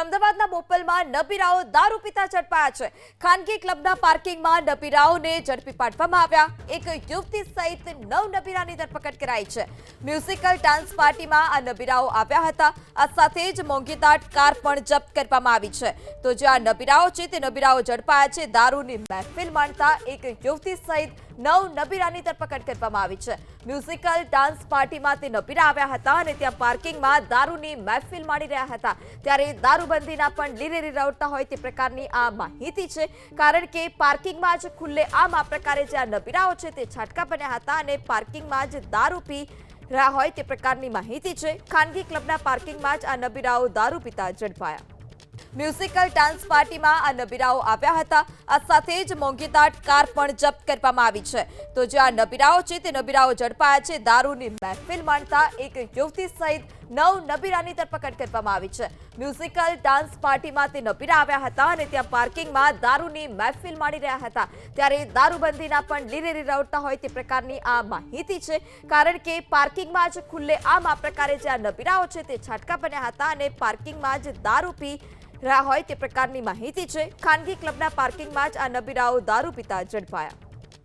અમદાવાદના બોપલમાં નબીરાઓ દારૂ પીતા ઝડપાયા છે। ખાનગી ક્લબના પાર્કિંગમાં નબીરાઓને ઝડપી પાડવામાં આવ્યા। એક યુવતી સહિત 9 નબીરાની ધરપકડ કરાઈ છે। મ્યુઝિકલ ડાન્સ પાર્ટીમાં આ નબીરાઓ આવ્યા હતા। આ સાથે જ મોંઘીદાટ કાર પણ જપ્ત કરવામાં આવી છે। તો જે આ નબીરાઓ છે તે નબીરાઓ ઝડપાયા છે। દારૂની મહેફિલ માણતા એક યુવતી સહિત 9 નબીરાની ધરપકડ કરવામાં આવી છે। મ્યુઝિકલ ડાન્સ પાર્ટીમાં તે નબીરા આવ્યા હતા અને ત્યાં પાર્કિંગમાં દારૂની મહેફિલ માણી રહ્યા હતા। ત્યારે દારૂબંધીના પણ લીરે રવડતા હોય તે પ્રકારની આ માહિતી છે, કારણ કે પાર્કિંગમાં જ ખુલ્લેઆમ આ પ્રકારે જે આ નબીરાઓ છે તે છાટકા બન્યા હતા અને પાર્કિંગમાં જ દારૂ પી રહ્યા હોય તે પ્રકારની માહિતી છે। ખાનગી ક્લબના પાર્કિંગમાં જ આ નબીરાઓ દારૂ પીતા ઝડપાયા। મ્યુઝિકલ ડાન્સ પાર્ટીમાં આ નબીરાઓ આવ્યા હતા। આ સાથે જ મોંઘીદાટ કાર પણ જપ્ત કરવામાં આવી છે। તો જે આ નબીરાઓ છે તે નબીરાઓ ઝડપાયા છે। દારૂની મહેફિલ માણતા એક યુવતી સહિત 9 નબીરાની ધરપકડ કરવામાં આવી છે। મ્યુઝિકલ ડાન્સ પાર્ટીમાં તે નબીરા આવ્યા હતા અને ત્યાં પાર્કિંગમાં દારૂની મહેફિલ માણી રહ્યા હતા। ત્યારે દારૂબંધીના પણ લીરે રવડતા હોય તે પ્રકારની આ માહિતી છે, કારણ કે પાર્કિંગમાં જ ખુલ્લેઆમ આ પ્રકારે જે આ નબીરાઓ છે તે છાટકા બન્યા હતા અને પાર્કિંગમાં જ દારૂ પી રહ્યા હોય તે પ્રકારની માહિતી છે। ખાનગી ક્લબના પાર્કિંગમાં જ આ નબીરાઓ દારૂ પીતા ઝડપાયા।